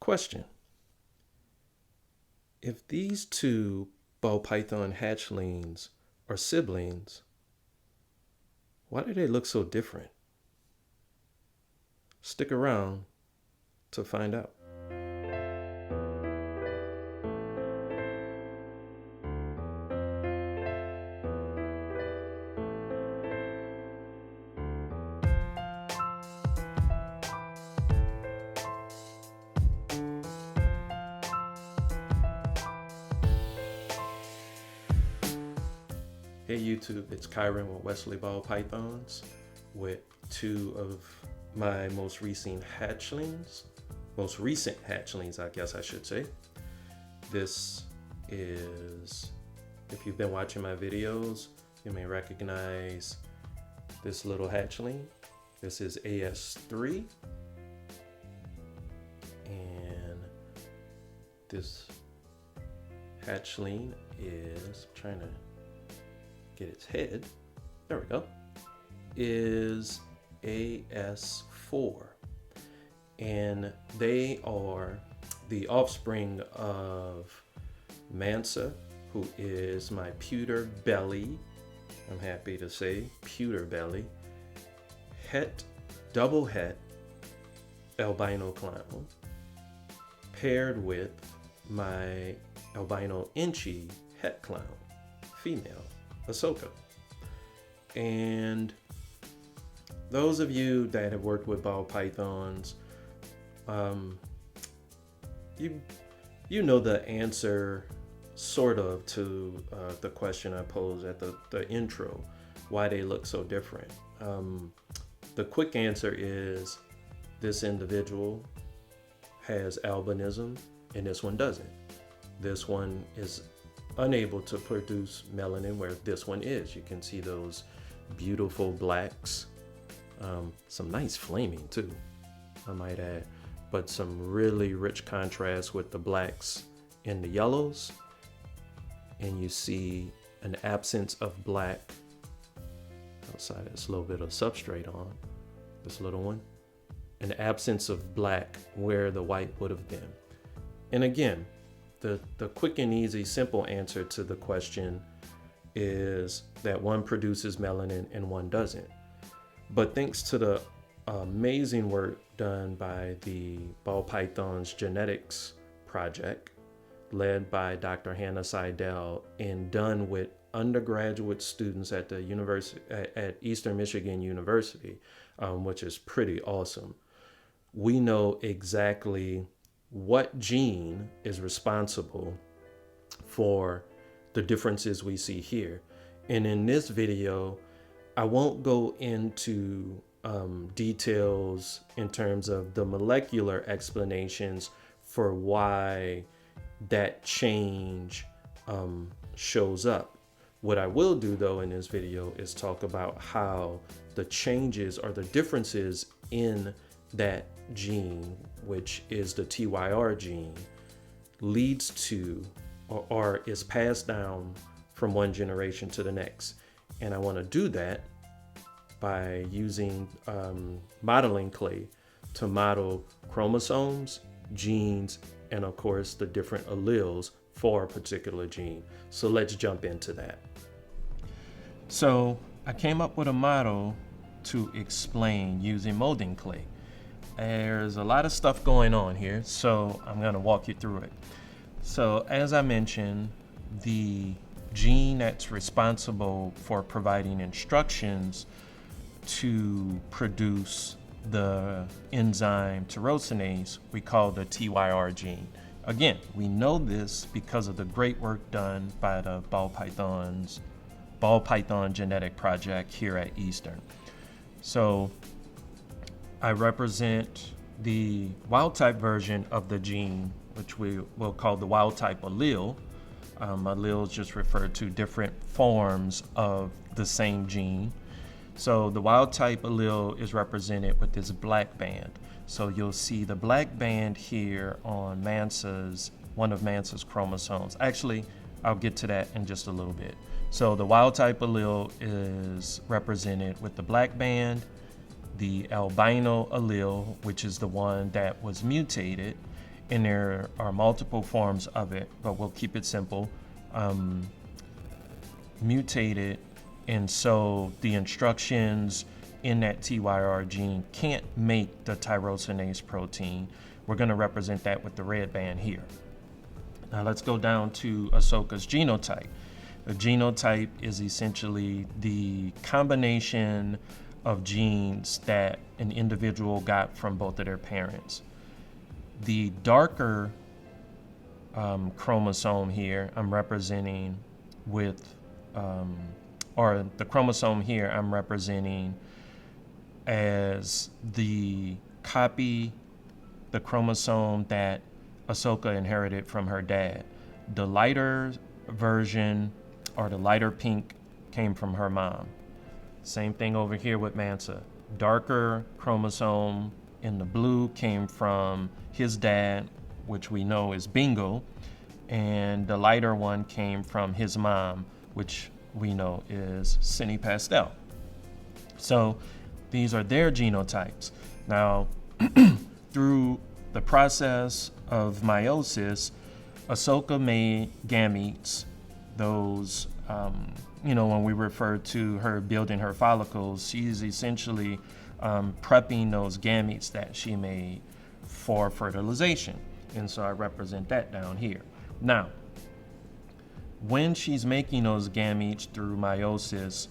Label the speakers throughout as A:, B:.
A: Question. If these two ball python hatchlings are siblings, why do they look so different? Stick around to find out. Hey YouTube, it's Kyron with Wesley Ball Pythons with two of my most recent hatchlings, I guess I should say. This is, if you've been watching my videos, you may recognize this little hatchling. This is AS3, and this hatchling is, trying to get its head, there we go, is AS4. And they are the offspring of Mansa, who is my pewter belly, I'm happy to say, pewter belly, double het albino clown, paired with my albino inchy het clown, female, Ahsoka. And those of you that have worked with ball pythons, you know the answer sort of to the question I posed at the intro, why they look so different. The quick answer is this individual has albinism and this one doesn't. This one is unable to produce melanin where this one is. You can see those beautiful blacks, some nice flaming too, I might add, but some really rich contrast with the blacks and the yellows. And you see an absence of black outside this little bit of substrate on this little one, an absence of black where the white would have been. And again, the quick and easy, simple answer to the question is that one produces melanin and one doesn't. But thanks to the amazing work done by the Ball Pythons Genetics Project, led by Dr. Hannah Seidel and done with undergraduate students at the university at Eastern Michigan University, which is pretty awesome, we know exactly what gene is responsible for the differences we see here. And in this video, I won't go into details in terms of the molecular explanations for why that change shows up. What I will do though in this video is talk about how the changes or the differences in that gene, which is the TYR gene, leads to or is passed down from one generation to the next. And I want to do that by using modeling clay to model chromosomes, genes, and of course the different alleles for a particular gene. So let's jump into that. So I came up with a model to explain using molding clay. There's a lot of stuff going on here, so I'm going to walk you through it. So as I mentioned, the gene that's responsible for providing instructions to produce the enzyme tyrosinase, we call the TYR gene. Again, we know this because of the great work done by the Ball Python Genetic Project here at Eastern. So I represent the wild type version of the gene, which we will call the wild type allele. Alleles just refer to different forms of the same gene. So the wild type allele is represented with this black band. So you'll see the black band here on one of Mansa's chromosomes. Actually, I'll get to that in just a little bit. So the wild type allele is represented with the black band, the albino allele, which is the one that was mutated, and there are multiple forms of it, but we'll keep it simple, mutated, and so the instructions in that TYR gene can't make the tyrosinase protein. We're going to represent that with the red band here. Now let's go down to Ahsoka's genotype. A genotype is essentially the combination of genes that an individual got from both of their parents. The darker chromosome here I'm representing with, or the chromosome here I'm representing as the chromosome that Ahsoka inherited from her dad. The lighter version, or the lighter pink, came from her mom. Same thing over here with Mansa. Darker chromosome in the blue came from his dad, which we know is Bingo, and the lighter one came from his mom, which we know is Cine Pastel. So these are their genotypes. Now, through the process of meiosis, Ahsoka made gametes, those, when we refer to her building her follicles, she's essentially prepping those gametes that she made for fertilization. And so I represent that down here. Now, when she's making those gametes through meiosis,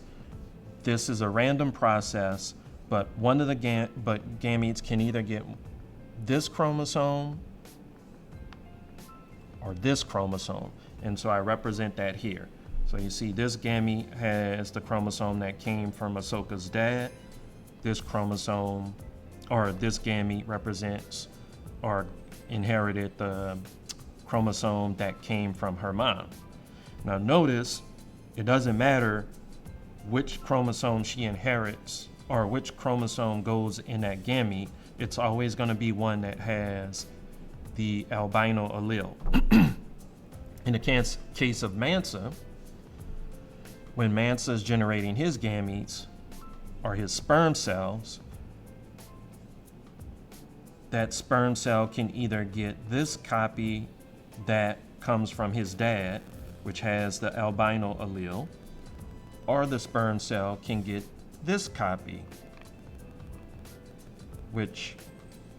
A: this is a random process, but one of the gametes can either get this chromosome or this chromosome. And so I represent that here. So you see this gamete has the chromosome that came from Ahsoka's dad. This chromosome, or this gamete, represents or inherited the chromosome that came from her mom. Now notice, it doesn't matter which chromosome she inherits or which chromosome goes in that gamete, it's always going to be one that has the albino allele. In the case of Mansa, when Mansa is generating his gametes, or his sperm cells, that sperm cell can either get this copy that comes from his dad, which has the albino allele, or the sperm cell can get this copy, which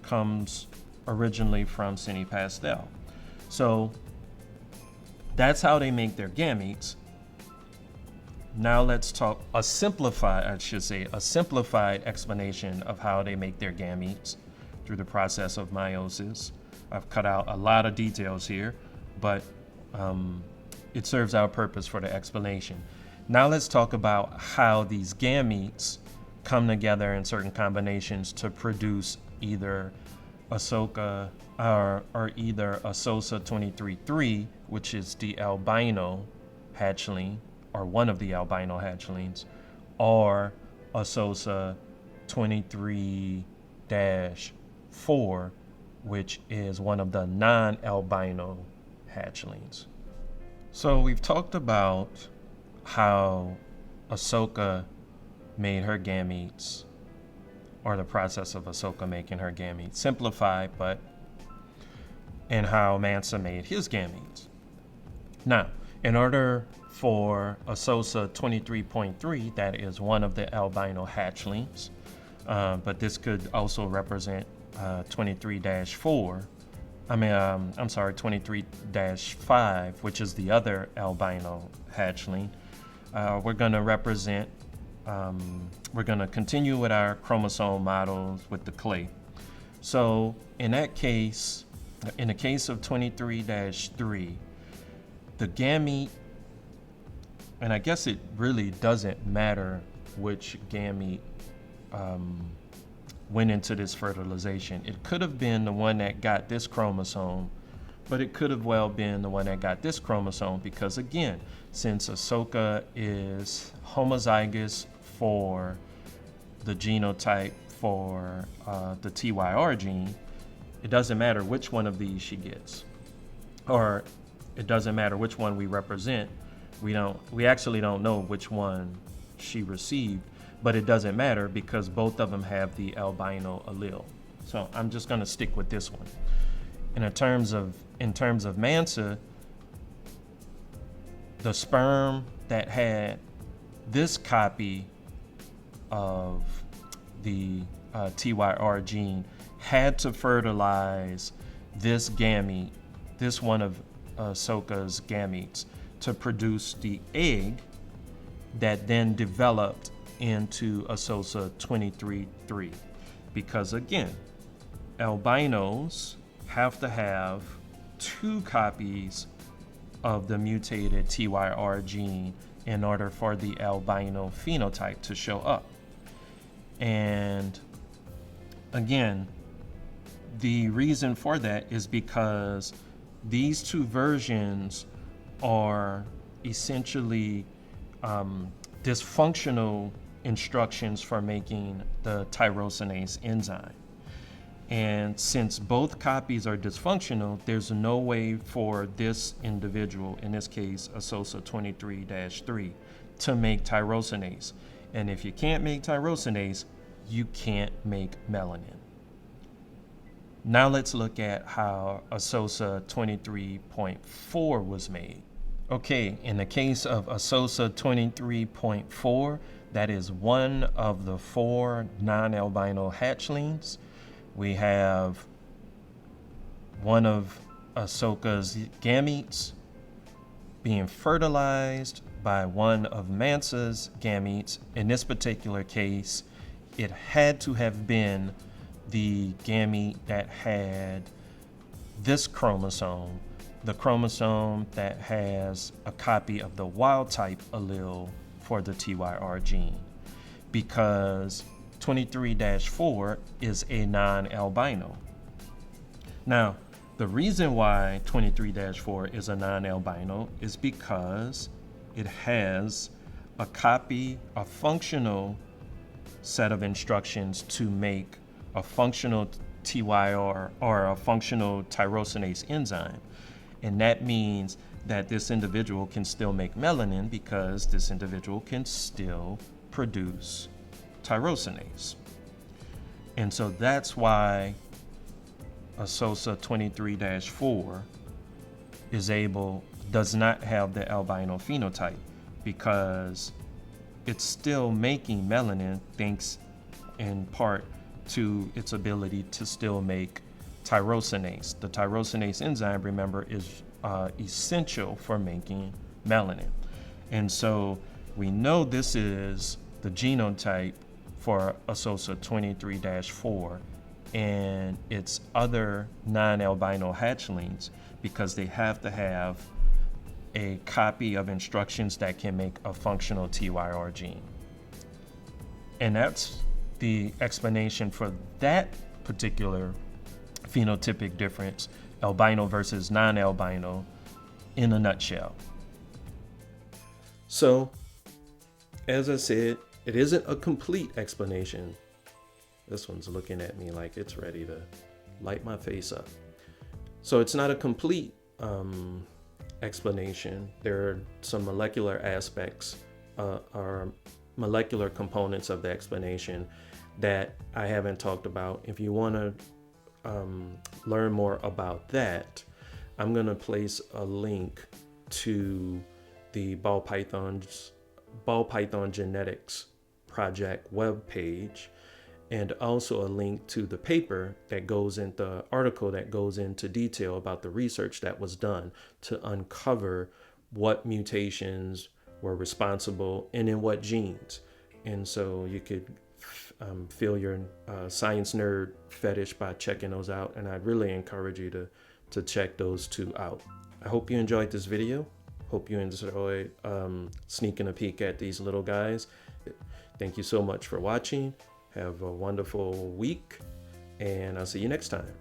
A: comes originally from Cine Pastel. So that's how they make their gametes. Now let's talk a simplified explanation of how they make their gametes through the process of meiosis. I've cut out a lot of details here, but it serves our purpose for the explanation. Now let's talk about how these gametes come together in certain combinations to produce either Ahsoka or either Ahsoka 23.3, which is the albino hatchling, or one of the albino hatchlings, or Ahsoka 23-4, which is one of the non-albino hatchlings. So we've talked about how Ahsoka made her gametes, or the process of Ahsoka making her gametes, simplified, and how Mansa made his gametes. Now, in order for Ahsoka 23.3, that is one of the albino hatchlings, but this could also represent 23-4. 23-5, which is the other albino hatchling. We're going to continue with our chromosome models with the clay. So in the case of 23-3, the gamete, and I guess it really doesn't matter which gamete went into this fertilization. It could have been the one that got this chromosome, but it could have well been the one that got this chromosome, because again, since Ahsoka is homozygous for the genotype for the TYR gene, it doesn't matter which one of these she gets, or it doesn't matter which one we represent. We actually don't know which one she received, but it doesn't matter because both of them have the albino allele. So I'm just going to stick with this one. And in terms of Mansa, the sperm that had this copy of the TYR gene had to fertilize this gamete, this one of Ahsoka's gametes, to produce the egg that then developed into Ahsoka 23.3. Because again, albinos have to have 2 copies of the mutated TYR gene in order for the albino phenotype to show up. And again, the reason for that is because these 2 versions are essentially dysfunctional instructions for making the tyrosinase enzyme. And since both copies are dysfunctional, there's no way for this individual, in this case, Ahsoka 23-3, to make tyrosinase. And if you can't make tyrosinase, you can't make melanin. Now let's look at how Ahsoka 23.4 was made. Okay, in the case of Ahsoka 23.4, that is one of the 4 non-albino hatchlings. We have one of Ahsoka's gametes being fertilized by one of Mansa's gametes. In this particular case, it had to have been the gamete that had this chromosome, the chromosome that has a copy of the wild type allele for the TYR gene, because 23-4 is a non-albino. Now, the reason why 23-4 is a non-albino is because it has a copy, a functional set of instructions to make a functional TYR or a functional tyrosinase enzyme. And that means that this individual can still make melanin because this individual can still produce tyrosinase. And so that's why Ahsoka 23-4 does not have the albino phenotype, because it's still making melanin thanks in part to its ability to still make tyrosinase. The tyrosinase enzyme, remember, is essential for making melanin. And so we know this is the genotype for Ahsoka 23-4 and its other non-albino hatchlings, because they have to have a copy of instructions that can make a functional TYR gene. And that's the explanation for that particular phenotypic difference, albino versus non-albino, in a nutshell. So, as I said, it isn't a complete explanation. This one's looking at me like it's ready to light my face up. So it's not a complete explanation. There are some molecular aspects or molecular components of the explanation that I haven't talked about. If you want to learn more about that, I'm going to place a link to the ball python genetics project webpage, and also a link to the paper that goes in, the article that goes into detail about the research that was done to uncover what mutations were responsible and in what genes. And so you could feel your science nerd fetish by checking those out, and I'd really encourage you to check those 2 out. I hope you enjoyed this video. Hope you enjoyed sneaking a peek at these little guys. Thank you so much for watching. Have a wonderful week, and I'll see you next time.